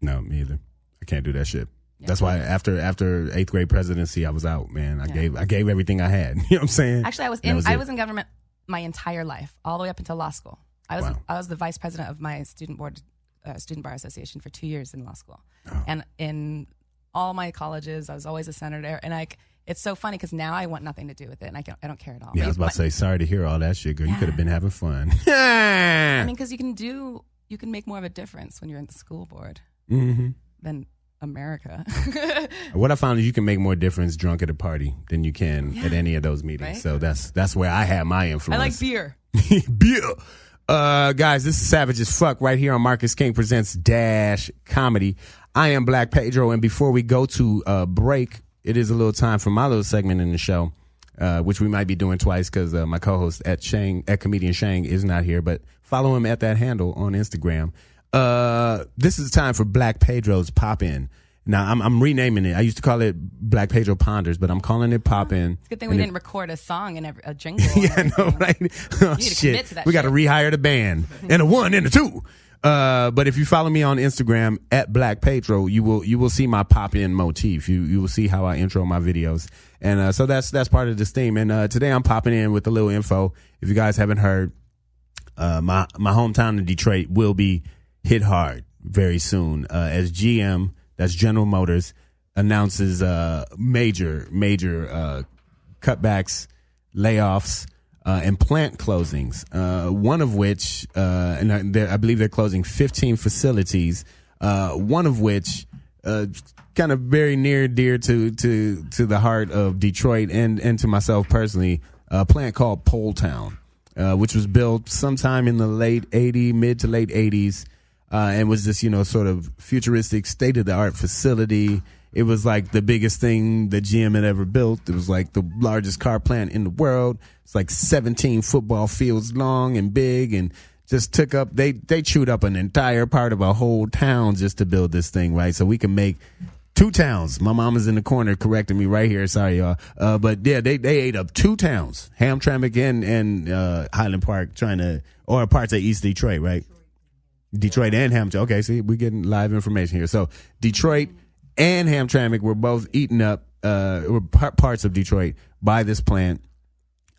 No, me either. I can't do that shit. Yeah. That's why after 8th grade presidency, I was out, man. I gave everything I had. You know what I'm saying? Actually, I was in government my entire life, all the way up until law school. I was the vice president of my student bar association for 2 years in law school, and in all my colleges, I was always a senator. And it's so funny because now I want nothing to do with it, and I don't care at all. Yeah, I was about to say, sorry to hear all that shit, girl. You could have been having fun. I mean, because you can make more of a difference when you're in the school board than America. What I found is you can make more difference drunk at a party than you can at any of those meetings. Right? So that's where I have my influence. I like beer. Beer. Guys, this is Savage as Fuck right here on Marcus King Presents Dash Comedy. I am Black Pedro, and before we go to break, it is a little time for my little segment in the show, which we might be doing twice because my co-host at Comedian Shang is not here, but follow him at that handle on Instagram. This is time for Black Pedro's Pop In. Now I'm renaming it. I used to call it Black Pedro Ponders, but I'm calling it Pop In. It's a good thing we didn't record a song and a jingle. Yeah, I know, right? Oh, shit. We got to rehire the band and a 1 and a 2. But if you follow me on Instagram at Black Pedro, you will see my Pop In motif. You will see how I intro my videos, and so that's part of this theme. And today I'm popping in with a little info. If you guys haven't heard, my hometown of Detroit will be hit hard very soon as GM, that's General Motors, announces major cutbacks, layoffs, and plant closings. One of which, and I believe they're closing 15 facilities. One of which, kind of very near dear to the heart of Detroit and to myself personally, a plant called Poletown, which was built sometime in the mid to late 80s. And was this, sort of futuristic, state-of-the-art facility. It was like the biggest thing that GM had ever built. It was like the largest car plant in the world. It's like 17 football fields long and big, and just took up, they chewed up an entire part of a whole town just to build this thing, right? So we can make 2 towns. My mom is in the corner correcting me right here. Sorry, y'all. But yeah, they ate up 2 towns, Hamtramck and Highland Park, or parts of East Detroit, right? Detroit and Hamtramck. Okay, see, we're getting live information here. So Detroit and Hamtramck were both eaten up, were parts of Detroit by this plant.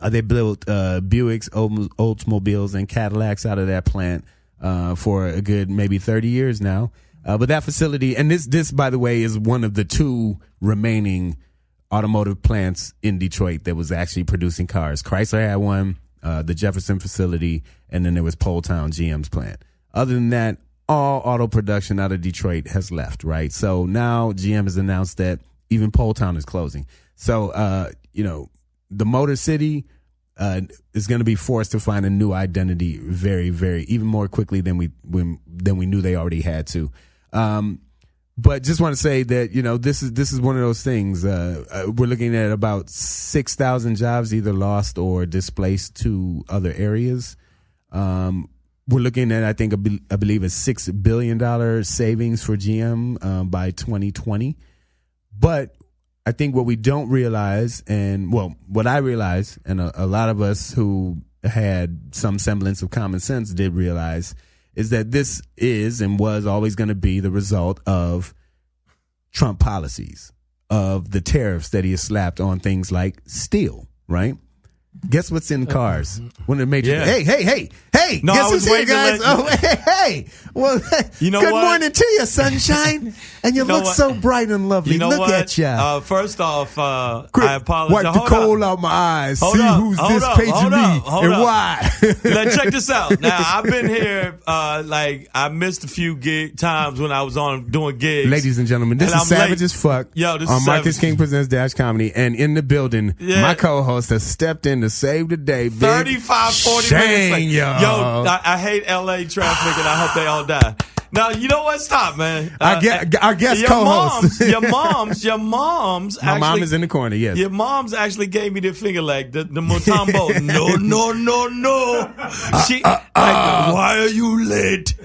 They built Buicks, Oldsmobiles, and Cadillacs out of that plant for a good maybe 30 years now. But that facility, and this, by the way, is one of the 2 remaining automotive plants in Detroit that was actually producing cars. Chrysler had one, the Jefferson facility, and then there was Poletown, GM's plant. Other than that, all auto production out of Detroit has left, right? So now GM has announced that even Poletown is closing. So, the Motor City is going to be forced to find a new identity very, very, even more quickly than we knew they already had to. But just want to say that, this is one of those things. We're looking at about 6,000 jobs either lost or displaced to other areas. We're looking at, I think, I believe a $6 billion savings for GM by 2020. But I think what we don't realize, what I realize, and a lot of us who had some semblance of common sense did realize, is that this is and was always going to be the result of Trump policies, of the tariffs that he has slapped on things like steel, right? Guess what's in cars? One of the major. Yeah. Hey! No, guess I was what's in, waiting to guys? Hey! Well, You know good what? morning to you, sunshine. And you know look what? so bright and lovely. You know look what? at ya. First off, Quick, I apologize. wipe the coal out my eyes. See who's this paging me and why. Let's check this out. Now, I've been here, I missed a few times when I was doing gigs. Ladies and gentlemen, this And is I'm Savage late. as Fuck Yo, this on is Marcus Savage. King Presents Dash Comedy. And in the building, my co-host has stepped in to save the day. Big 35, 40 Shane, minutes. yo. I hate LA traffic and I hope they all die. Now, you know what? Stop, man. Our guest your co-host. Your mom's My mom is in the corner, yes. Your mom's actually gave me the finger leg, the Mutombo. No. Why are you late?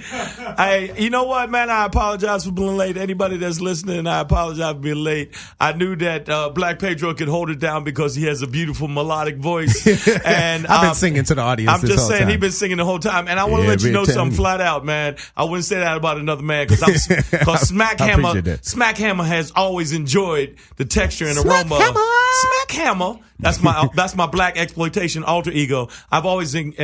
You know what, man? I apologize for being late. Anybody that's listening, I apologize for being late. I knew that Black Pedro could hold it down because he has a beautiful melodic voice. And I've been singing to the audience. I'm this just whole saying time. he's been singing the whole time. And I want to let you know something flat out, man. I wouldn't say that about another man because Smack Hammer has always enjoyed the texture and aroma. Smack Hammer. That's my black exploitation alter ego. I've always enjoyed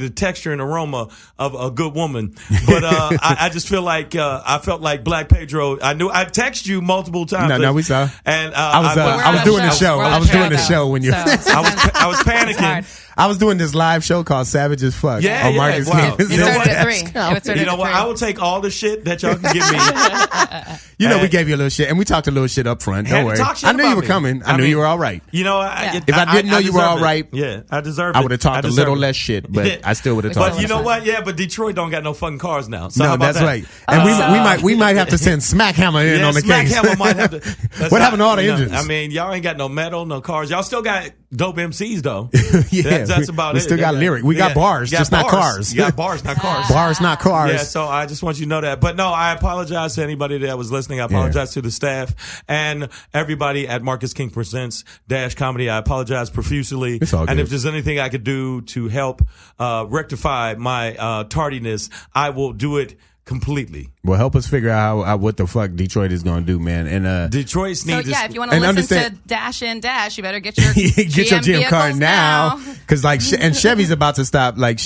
the texture and aroma of a good woman. But I just feel like I felt like Black Pedro. I text you multiple times. No, we saw. And I was doing the show. I was doing the show when you. I was panicking. I was doing this live show called Savage as Fuck. on Marcus wow. King. It started at 3. It started You know at what? 3. I will take all the shit that y'all can give me. We gave you a little shit, and we talked a little shit up front. Don't worry. I knew you were coming. I knew you were all right. You know, if I didn't know you were all right, I deserve it. I would have talked a little less shit, but I still would have talked. But you know what? Yeah, but Detroit don't got no fucking cars now. So no, how about that's that? right. And we might have to send Smack Hammer in on the Smack case. Hammer might have to. What happened to all the engines? I mean, y'all ain't got no metal, no cars. Y'all still got dope MCs though. Yeah, that's about it. We still got lyric. We got bars, just not cars. You got bars, not cars. Bars, not cars. Yeah, so I just want you to know that. But no, I apologize to anybody that was listening. I apologize to the staff and everybody at Marcus King Presents Dash Comedy. I apologize profusely. It's all good. And if there's anything I could do to help rectify my tardiness, I will do it completely. Well, help us figure out what the fuck Detroit is going to do, man. And Detroit's need So if you want to listen to Dash in Dash, you better get your GM car now, now. because and Chevy's about to stop. Like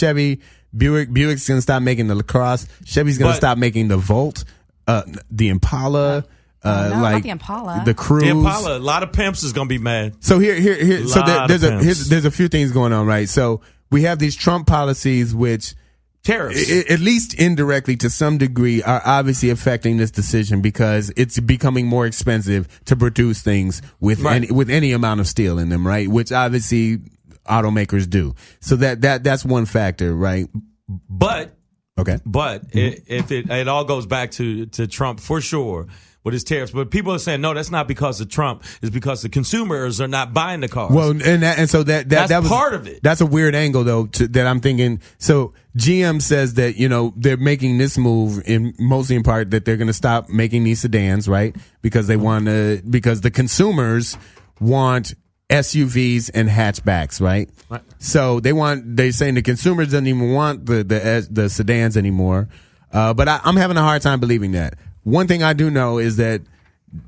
Buick's gonna stop making the LaCrosse. Chevy's gonna stop making the Volt, the Impala. Not the Impala. The Cruise. The Impala. A lot of pimps is gonna be mad. So here. So there's a few things going on, right? So we have these Trump policies, which tariffs, at least indirectly to some degree, are obviously affecting this decision because it's becoming more expensive to produce things with any amount of steel in them, right? Which obviously automakers do. So that's one factor, right? But okay, if it all goes back to Trump for sure. with his tariffs. But people are saying, no, that's not because of Trump. It's because the consumers are not buying the cars. Well, and so that was part of it. That's a weird angle, though, that I'm thinking. So GM says that, they're making this move mostly in part that they're going to stop making these sedans, right? Because because the consumers want SUVs and hatchbacks, right? So they're saying the consumers doesn't even want the sedans anymore. But I'm having a hard time believing that. One thing I do know is that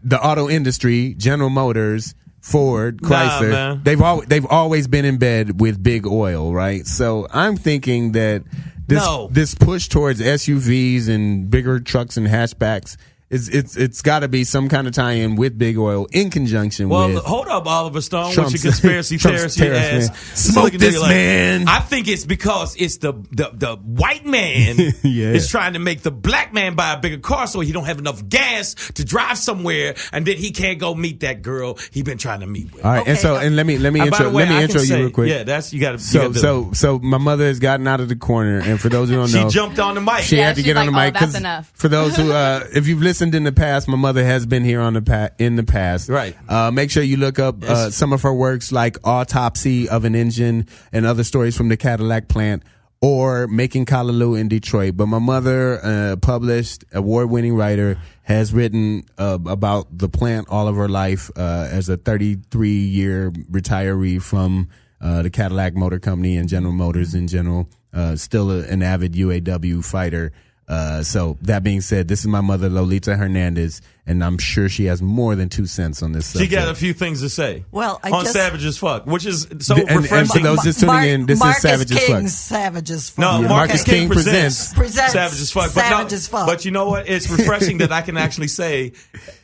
the auto industry, General Motors, Ford, Chrysler, they've always been in bed with big oil, right? So I'm thinking that this push towards SUVs and bigger trucks and hatchbacks, it's got to be some kind of tie-in with big oil in conjunction with. Well, hold up, Oliver Stone, with your conspiracy theorist ass. Smoke this man. I think it's because it's the white man is trying to make the black man buy a bigger car so he don't have enough gas to drive somewhere, and then he can't go meet that girl he been trying to meet with. All right, and let me intro you real quick. Yeah, that's you got to. So my mother has gotten out of the corner, and for those who don't know, she jumped on the mic. She had to get on the mic that's enough. For those who, if you've listened in the past, my mother has been here in the past. Right. Make sure you look up some of her works like Autopsy of an Engine and other stories from the Cadillac plant, or Making Callaloo in Detroit. But my mother, published, award-winning writer, has written about the plant all of her life as a 33-year retiree from the Cadillac Motor Company and General Motors in general. Still an avid UAW fighter. So that being said, this is my mother, Lolita Hernandez, and I'm sure she has more than 2 cents on this subject. She got a few things to say. Well, Savage as Fuck, which is so refreshing. And for those just tuning in, this is Savage as Fuck. Savage as Fuck. No, Marcus King presents Savage as Fuck. Savage as Fuck. But you know what? It's refreshing that I can actually say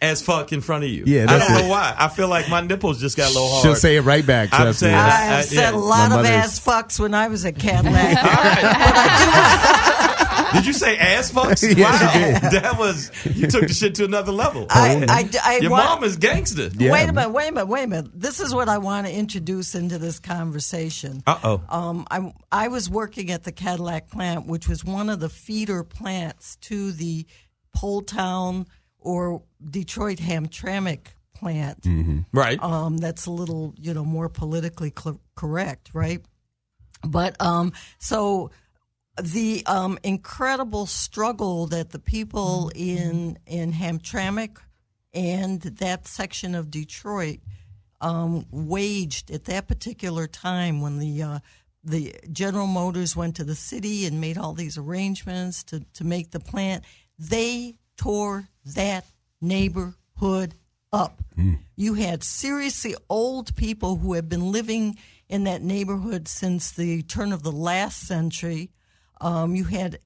as fuck in front of you. Yeah, I don't know why. I feel like my nipples just got a little hard. She'll say it right back. I'm saying, I said a lot of ass fucks when I was at Cadillac. All right. Did you say ass fucks? Yes, wow, that was, you took the shit to another level. Your mom is gangster. Yeah. Wait a minute. This is what I want to introduce into this conversation. I was working at the Cadillac plant, which was one of the feeder plants to the Poletown or Detroit Hamtramck plant. Mm-hmm. Right. That's a little, more politically correct, right? But so the incredible struggle that the people in Hamtramck and that section of Detroit waged at that particular time when the General Motors went to the city and made all these arrangements to make the plant, they tore that neighborhood up. You had seriously old people who had been living in that neighborhood since the turn of the last century. You had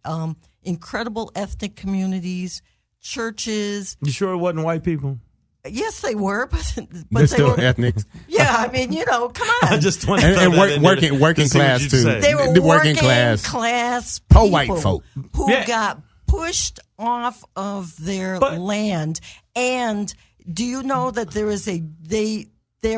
incredible ethnic communities, churches. You sure it wasn't white people? Yes, they were, but they're still ethnic. Yeah, I mean, come on. I just want and working class too. They were working class poor white folk who got pushed off of their land. And do you know that there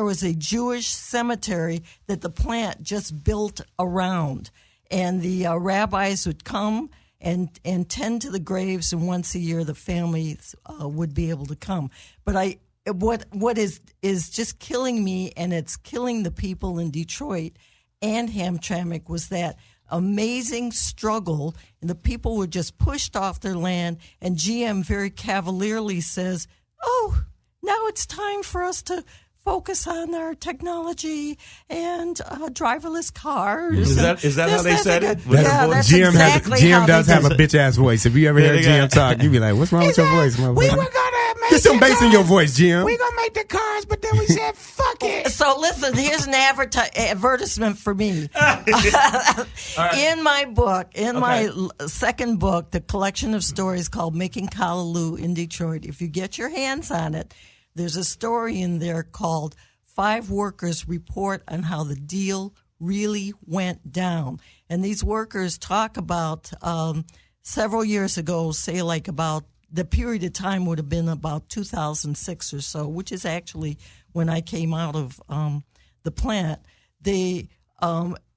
was a Jewish cemetery that the plant just built around? And the rabbis would come and tend to the graves, and once a year the families would be able to come. But what is just killing me, and it's killing the people in Detroit and Hamtramck, was that amazing struggle, and the people were just pushed off their land, and GM very cavalierly says, "Oh, now it's time for us to focus on our technology and driverless cars." Is that how they said it? Yeah, that's GM exactly GM how does they have a bitch ass voice. If you ever hear GM talk, you be like, "What's wrong with your voice, motherfucker?" We were gonna make get some bass in your voice, GM. We gonna make the cars, but then we said, "Fuck it." So listen, here's an advertisement for me. In my book, my second book, the collection of stories called "Making Callaloo in Detroit," if you get your hands on it, there's a story in there called 5 Workers Report on How the Deal Really Went Down. And these workers talk about several years ago, say like about the period of time would have been about 2006 or so, which is actually when I came out of the plant.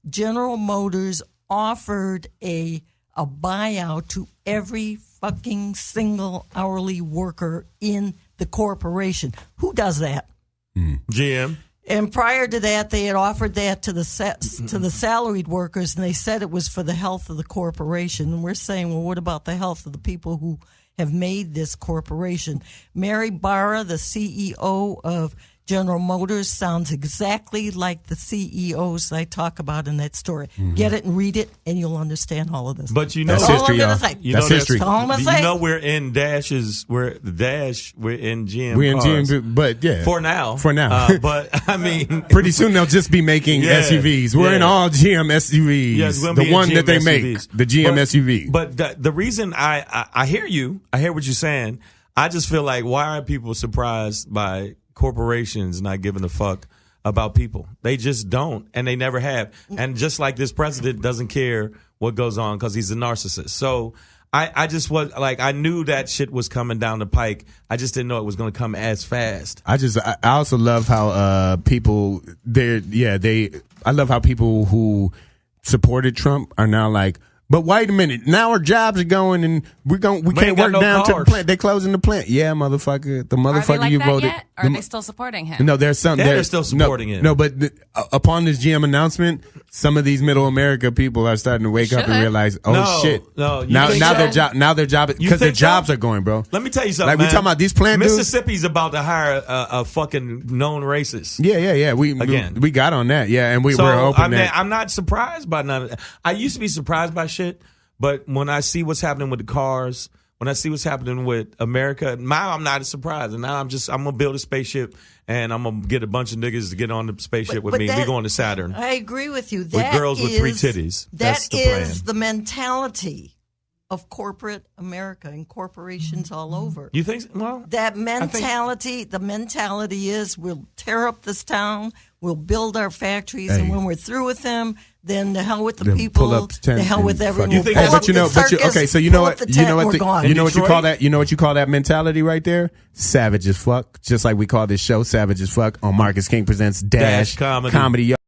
General Motors offered a buyout to every fucking single hourly worker in the corporation. Who does that? GM. And prior to that, they had offered that to the salaried workers, and they said it was for the health of the corporation. And we're saying, well, what about the health of the people who have made this corporation? Mary Barra, the CEO of General Motors, sounds exactly like the CEOs I talk about in that story. Get it and read it, and you'll understand all of this. But you know, that's history, y'all. That's history. That's all I'm gonna say. You know, we're in Dash's. We're in GM. We're in cars. GM, but yeah, for now. But I mean, pretty soon they'll just be making SUVs. We're in all GM SUVs. Yes, the one GM that they SUVs. make, the GM SUV. But the reason I hear you, I hear what you're saying. I just feel like, why are people surprised by corporations not giving a fuck about people? They just don't, and they never have. And just like this president doesn't care what goes on because he's a narcissist. So I just was like, I knew that shit was coming down the pike. I just didn't know it was going to come as fast. I also love how people I love how people who supported Trump are now like, but wait a minute, now our jobs are going and we can't work down to the plant. They're closing the plant. Yeah, motherfucker. The motherfucker are they like you that voted. Yet? Or are they still supporting him? No, there's some. They're still supporting him. No, but upon this GM announcement, some of these middle America people are starting to wake up and realize, shit. No, now their job because their jobs are going, bro. Let me tell you something. Like, man. we talking about these plant dudes? Mississippi's about to hire a fucking known racist. Yeah. We got on that. Yeah, and we're open. I'm not surprised by none of that. I used to be surprised by shit. But when I see what's happening with the cars, when I see what's happening with America, now I'm not as surprised. And now I'm going to build a spaceship and I'm going to get a bunch of niggas to get on the spaceship with me. We're going to Saturn. I agree with you. With girls with 3 titties. That's the plan. That is the mentality of corporate America and corporations all over. You think? Well, that mentality, the mentality is we'll tear up this town, we'll build our factories, and when we're through with them, then the hell with the people, the hell with everyone. You think what you call that mentality right there? Savage as fuck. Just like we call this show Savage as Fuck on Marcus King Presents Dash Comedy.